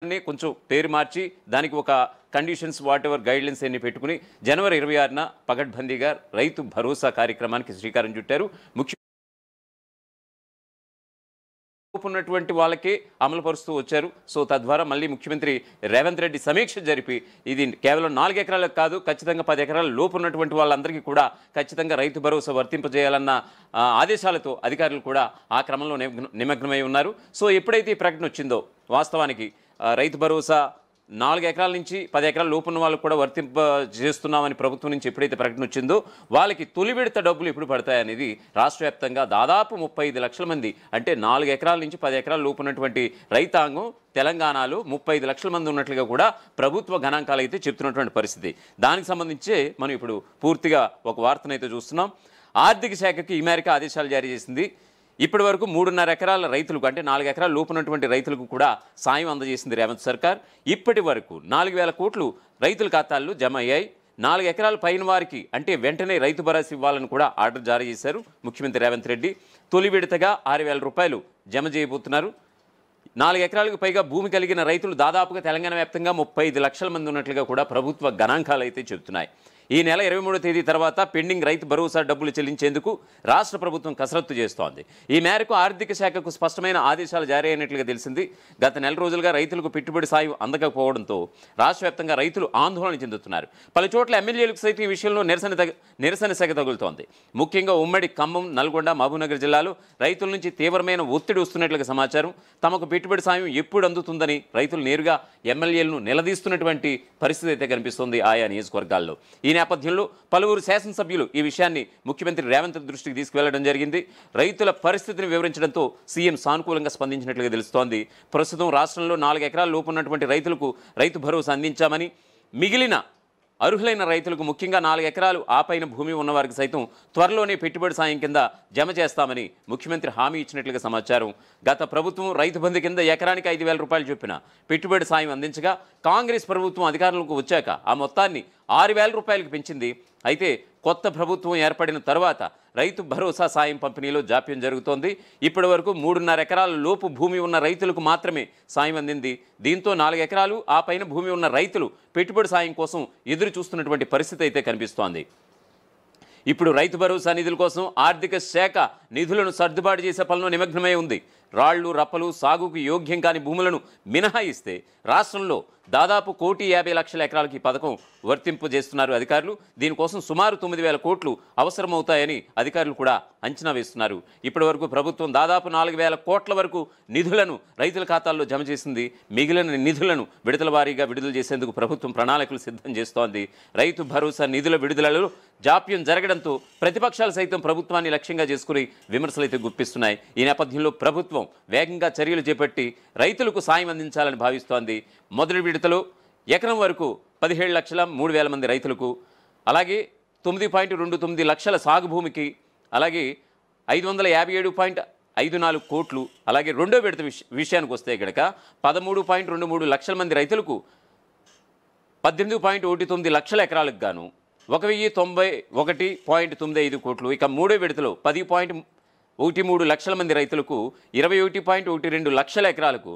కొంచెం పేరు మార్చి దానికి ఒక కండిషన్స్ వాట్ ఎవర్ గైడ్లైన్స్ అన్ని పెట్టుకుని జనవరి 26న పగడ్బందీగా రైతు భరోసా కార్యక్రమానికి శ్రీకారం చుట్టారు. ఉన్నటువంటి వాళ్ళకే అమలు పరుస్తూ వచ్చారు. సో తద్వారా మళ్ళీ ముఖ్యమంత్రి రేవంత్ రెడ్డి సమీక్ష జరిపి ఇది కేవలం 4 ఎకరాలకు కాదు, ఖచ్చితంగా 10 ఎకరాల లోపు ఉన్నటువంటి వాళ్ళందరికీ కూడా ఖచ్చితంగా రైతు భరోసా వర్తింపజేయాలన్న ఆదేశాలతో అధికారులు కూడా ఆ క్రమంలో నిమగ్నమై ఉన్నారు. సో ఎప్పుడైతే ఈ ప్రకటన వచ్చిందో వాస్తవానికి రైతు భరోసా 4 ఎకరాల నుంచి 10 ఎకరాల లోపు ఉన్న వాళ్ళకు కూడా వర్తింపజేస్తున్నామని ప్రభుత్వం నుంచి ఎప్పుడైతే ప్రకటన వచ్చిందో వాళ్ళకి తొలి విడత డబ్బులు ఎప్పుడు పడతాయనేది రాష్ట్ర వ్యాప్తంగా దాదాపు 35 లక్షల మంది, అంటే 4 ఎకరాల నుంచి 10 ఎకరాల లోపు ఉన్నటువంటి రైతాంగం తెలంగాణలో 35 లక్షల మంది ఉన్నట్లుగా కూడా ప్రభుత్వ గణాంకాలు అయితే చెప్తున్నటువంటి పరిస్థితి. దానికి సంబంధించి మనం ఇప్పుడు పూర్తిగా ఒక వార్తనైతే చూస్తున్నాం. ఆర్థిక శాఖకి ఈ మేరకు ఆదేశాలు జారీ చేసింది. ఇప్పటి వరకు 3.5 ఎకరాల రైతులకు, అంటే 4 ఎకరాల లోపున్నటువంటి రైతులకు కూడా సాయం అందజేసింది రేవంత్ సర్కార్. ఇప్పటి వరకు 4,000 కోట్లు రైతుల ఖాతాల్లో జమ అయ్యాయి. 4 ఎకరాల పైన వారికి అంటే వెంటనే రైతు భరోసా ఇవ్వాలని కూడా ఆర్డర్ జారీ చేశారు ముఖ్యమంత్రి రేవంత్ రెడ్డి. తొలి విడతగా 6,000 రూపాయలు జమ చేయబోతున్నారు. 4 ఎకరాలకు పైగా భూమి కలిగిన రైతులు దాదాపుగా తెలంగాణ వ్యాప్తంగా 35 లక్షల మంది ఉన్నట్లుగా కూడా ప్రభుత్వ గణాంకాలు అయితే చెబుతున్నాయి. ఈ నెల 23వ తేదీ తర్వాత పెండింగ్ రైతు భరోసా డబ్బులు చెల్లించేందుకు రాష్ట్ర ప్రభుత్వం కసరత్తు చేస్తోంది. ఈ మేరకు ఆర్థిక శాఖకు స్పష్టమైన ఆదేశాలు జారీ అయినట్లుగా తెలిసింది. గత నెల రోజులుగా రైతులకు పెట్టుబడి సాయం అందకపోవడంతో రాష్ట్ర వ్యాప్తంగా రైతులు ఆందోళన చెందుతున్నారు. పలు చోట్ల ఎమ్మెల్యేలకు సైతం ఈ విషయంలో నిరసన సెగ తగులుతోంది. ముఖ్యంగా ఉమ్మడి ఖమ్మం, నల్గొండ, మహబూబ్నగర్ జిల్లాలో రైతుల నుంచి తీవ్రమైన ఒత్తిడి వస్తున్నట్లుగా సమాచారం. తమకు పెట్టుబడి సాయం ఎప్పుడు అందుతుందని రైతులు నేరుగా ఎమ్మెల్యేలను నిలదీస్తున్నటువంటి పరిస్థితి అయితే కనిపిస్తోంది ఆయా నియోజకవర్గాల్లో. ఈ నేపథ్యంలో పలువురు శాసనసభ్యులు ఈ విషయాన్ని ముఖ్యమంత్రి రేవంత్ దృష్టికి తీసుకువెళ్లడం జరిగింది. రైతుల పరిస్థితిని వివరించడంతో సీఎం సానుకూలంగా స్పందించినట్లుగా తెలుస్తోంది. ప్రస్తుతం రాష్ట్రంలో 4 ఎకరాల లోపు ఉన్నటువంటి రైతులకు రైతు భరోసా అందించామని, మిగిలిన అర్హులైన రైతులకు ముఖ్యంగా 4 ఎకరాలు ఆపైన భూమి ఉన్నవారికి సైతం త్వరలోనే పెట్టుబడి సాయం కింద జమ చేస్తామని ముఖ్యమంత్రి హామీ ఇచ్చినట్లుగా సమాచారం. గత ప్రభుత్వం రైతు బంధు కింద ఎకరానికి 5,000 రూపాయలు చొప్పున పెట్టుబడి సాయం అందించగా కాంగ్రెస్ ప్రభుత్వం అధికారంలోకి వచ్చాక ఆ మొత్తాన్ని 6,000 రూపాయలకు పెంచింది. అయితే కొత్త ప్రభుత్వం ఏర్పడిన తర్వాత రైతు భరోసా సాయం పంపిణీలో జాప్యం జరుగుతోంది. ఇప్పటి వరకు 3.5 ఎకరాల లోపు భూమి ఉన్న రైతులకు మాత్రమే సాయం అందింది. దీంతో 4 ఎకరాలు ఆ పైన భూమి ఉన్న రైతులు పెట్టుబడి సాయం కోసం ఎదురు చూస్తున్నటువంటి పరిస్థితి అయితే కనిపిస్తోంది. ఇప్పుడు రైతు భరోసా నిధుల కోసం ఆర్థిక శాఖ నిధులను సర్దుబాటు చేసే పనిలో నిమగ్నమై ఉంది. రాళ్లు, రప్పలు, సాగుకు యోగ్యం కాని భూములను మినహాయిస్తే రాష్ట్రంలో దాదాపు 1,50,00,000 ఎకరాలకి ఈ పథకం వర్తింపజేస్తున్నారు అధికారులు. దీనికోసం సుమారు 9,000 కోట్లు అవసరమవుతాయని అధికారులు కూడా అంచనా వేస్తున్నారు. ఇప్పటి వరకు ప్రభుత్వం దాదాపు 4,000 కోట్ల వరకు నిధులను రైతుల ఖాతాల్లో జమ చేసింది. మిగిలిన నిధులను విడతల వారీగా విడుదల చేసేందుకు ప్రభుత్వం ప్రణాళికలు సిద్ధం చేస్తోంది. రైతు భరోసా నిధుల విడుదలలో జాప్యం జరగడంతో ప్రతిపక్షాలు సైతం ప్రభుత్వాన్ని లక్ష్యంగా చేసుకుని విమర్శలైతే గుప్పిస్తున్నాయి. ఈ నేపథ్యంలో ప్రభుత్వం వేగంగా చర్యలు చేపట్టి రైతులకు సాయం అందించాలని భావిస్తోంది. మొదటి విడతలో ఎకరం వరకు 17,03,000 మంది రైతులకు, అలాగే 9.29 లక్షల సాగు భూమికి, అలాగే 557.54 కోట్లు, అలాగే రెండో విడత విషయానికి వస్తే కనుక 13.23 లక్షల మంది రైతులకు 18.19 లక్షల ఎకరాలకు గాను 1,091.95 కోట్లు. ఇక మూడో విడతలో 10.13 లక్షల మంది రైతులకు 21.12 లక్షల ఎకరాలకు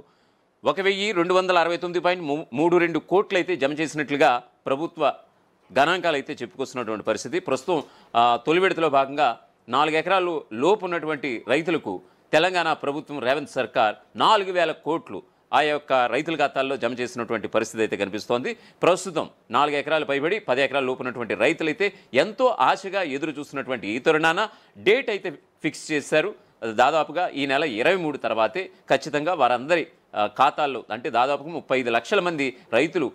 1,269.32 కోట్లు అయితే జమ చేసినట్లుగా ప్రభుత్వ గణాంకాలు అయితే చెప్పుకొస్తున్నటువంటి పరిస్థితి. ప్రస్తుతం తొలి విడతలో భాగంగా 4 ఎకరాలు లోపు ఉన్నటువంటి రైతులకు తెలంగాణ ప్రభుత్వం రేవంత్ సర్కార్ 4,000 కోట్లు ఆ యొక్క రైతుల ఖాతాల్లో జమ చేసినటువంటి పరిస్థితి అయితే కనిపిస్తోంది. ప్రస్తుతం 4 ఎకరాలు పైబడి 10 ఎకరాలు లోపు ఉన్నటువంటి రైతులైతే ఎంతో ఆశగా ఎదురు చూస్తున్నటువంటి ఈ తరుణాన డేట్ అయితే ఫిక్స్ చేశారు. దాదాపుగా ఈ నెల 23 తర్వాతే ఖచ్చితంగా వారందరి ఖాతాల్లో, అంటే దాదాపుగా 35 లక్షల మంది రైతులు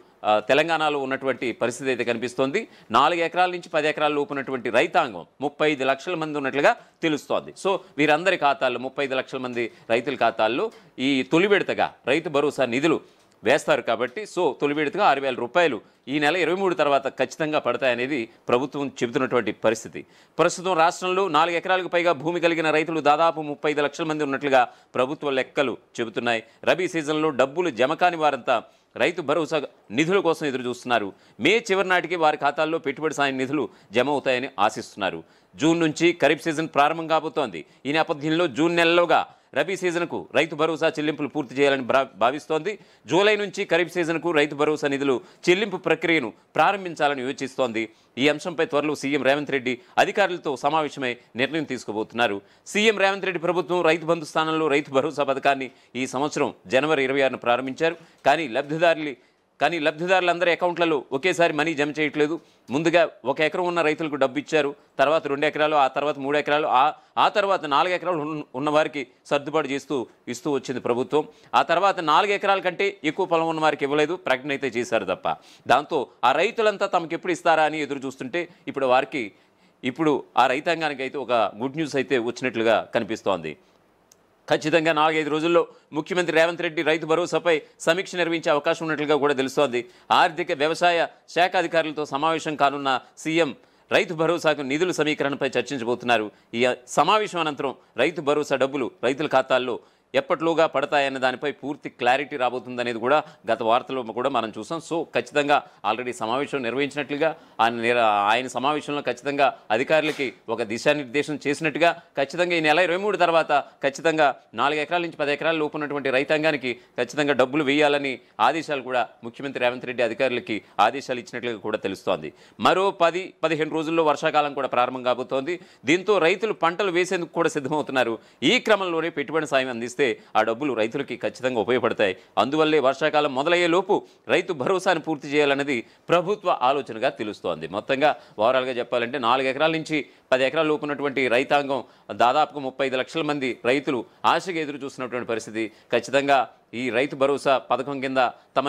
తెలంగాణలో ఉన్నటువంటి పరిస్థితి అయితే కనిపిస్తోంది. 4 ఎకరాల నుంచి 10 ఎకరాల లోపు ఉన్నటువంటి రైతాంగం 35 లక్షల మంది ఉన్నట్లుగా తెలుస్తోంది. సో వీరందరి ఖాతాల్లో 35 లక్షల మంది రైతుల ఖాతాల్లో ఈ తొలి విడతగా రైతు భరోసా నిధులు వేస్తారు కాబట్టి సో తొలి విడతగా 6,000 రూపాయలు ఈ నెల 23 తర్వాత ఖచ్చితంగా పడతాయనేది ప్రభుత్వం చెబుతున్నటువంటి పరిస్థితి. ప్రస్తుతం రాష్ట్రంలో 4 ఎకరాలకు పైగా భూమి కలిగిన రైతులు దాదాపు 35 లక్షల మంది ఉన్నట్లుగా ప్రభుత్వ లెక్కలు చెబుతున్నాయి. రబీ సీజన్లో డబ్బులు జమ కాని వారంతా రైతు భరోసా నిధుల కోసం ఎదురు చూస్తున్నారు. మే చివరి నాటికి వారి ఖాతాల్లో పెట్టుబడి సాయం నిధులు జమ అవుతాయని ఆశిస్తున్నారు. జూన్ నుంచి ఖరీఫ్ సీజన్ ప్రారంభం కాబోతోంది. ఈ నేపథ్యంలో జూన్ నెలలోగా రబీ సీజన్కు రైతు భరోసా చెల్లింపులు పూర్తి చేయాలని భావిస్తోంది. జూలై నుంచి ఖరీఫ్ సీజన్కు రైతు భరోసా నిధులు చెల్లింపు ప్రక్రియను ప్రారంభించాలని యోచిస్తోంది. ఈ అంశంపై త్వరలో సీఎం రేవంత్ రెడ్డి అధికారులతో సమావేశమై నిర్ణయం తీసుకోబోతున్నారు. సీఎం రేవంత్ రెడ్డి ప్రభుత్వం రైతు బంధు స్థానంలో రైతు భరోసా పథకాన్ని ఈ సంవత్సరం జనవరి 26న ప్రారంభించారు. కానీ లబ్ధిదారులందరి అకౌంట్లలో ఒకేసారి మనీ జమ చేయట్లేదు. ముందుగా 1 ఎకరం ఉన్న రైతులకు డబ్బు ఇచ్చారు, తర్వాత 2 ఎకరాలు, ఆ తర్వాత 3 ఎకరాలు, ఆ తర్వాత 4 ఎకరాలు ఉన్న వారికి సర్దుబాటు ఇస్తూ వచ్చింది ప్రభుత్వం. ఆ తర్వాత 4 ఎకరాల కంటే ఎక్కువ పొలం ఉన్న వారికి ఇవ్వలేదు, ప్రకటన అయితే చేశారు తప్ప. దాంతో ఆ రైతులంతా తమకు ఎప్పుడు ఇస్తారా అని ఎదురు చూస్తుంటే ఇప్పుడు ఆ రైతాంగానికి అయితే ఒక గుడ్ న్యూస్ అయితే వచ్చినట్లుగా కనిపిస్తోంది. ఖచ్చితంగా 4-5 రోజుల్లో ముఖ్యమంత్రి రేవంత్ రెడ్డి రైతు భరోసాపై సమీక్ష నిర్వహించే అవకాశం ఉన్నట్లుగా కూడా తెలుస్తోంది. ఆర్థిక వ్యవసాయ శాఖ అధికారులతో సమావేశం కానున్న సీఎం రైతు భరోసాకు నిధుల సమీకరణపై చర్చించబోతున్నారు. ఈ సమావేశం అనంతరం రైతు భరోసా డబ్బులు రైతుల ఖాతాల్లో ఎప్పట్లోగా పడతాయన్న దానిపై పూర్తి క్లారిటీ రాబోతుందనేది కూడా గత వార్తలో కూడా మనం చూసాం. సో ఖచ్చితంగా ఆల్రెడీ సమావేశం నిర్వహించినట్లుగా ఆయన సమావేశంలో ఖచ్చితంగా అధికారులకి ఒక దిశానిర్దేశం చేసినట్టుగా ఖచ్చితంగా ఈ నెల 23 తర్వాత ఖచ్చితంంగా 4 ఎకరాల నుంచి 10 ఎకరాల లోపు ఉన్నటువంటి రైతాంగానికి ఖచ్చితంగా డబ్బులు వేయాలని ఆదేశాలు కూడా ముఖ్యమంత్రి రేవంత్ రెడ్డి అధికారులకి ఆదేశాలు ఇచ్చినట్లుగా కూడా తెలుస్తోంది. మరో 10-15 రోజుల్లో వర్షాకాలం కూడా ప్రారంభం కాబోతోంది. దీంతో రైతులు పంటలు వేసేందుకు కూడా సిద్ధమవుతున్నారు. ఈ క్రమంలోనే పెట్టుబడి సాయం అందిస్తే ఆ డబ్బులు రైతులకి ఖచ్చితంగా ఉపయోగపడతాయి. అందువల్లే వర్షాకాలం మొదలయ్యే లోపు రైతు భరోసాను పూర్తి చేయాలన్నది ప్రభుత్వ ఆలోచనగా తెలుస్తోంది. మొత్తంగా ఓవరాల్గా చెప్పాలంటే 4 ఎకరాల నుంచి 10 ఎకరాల లోపు ఉన్నటువంటి రైతాంగం దాదాపుగా 35 లక్షల మంది రైతులు ఆశగా ఎదురు చూస్తున్నటువంటి పరిస్థితి. ఖచ్చితంగా ఈ రైతు భరోసా పథకం కింద తమ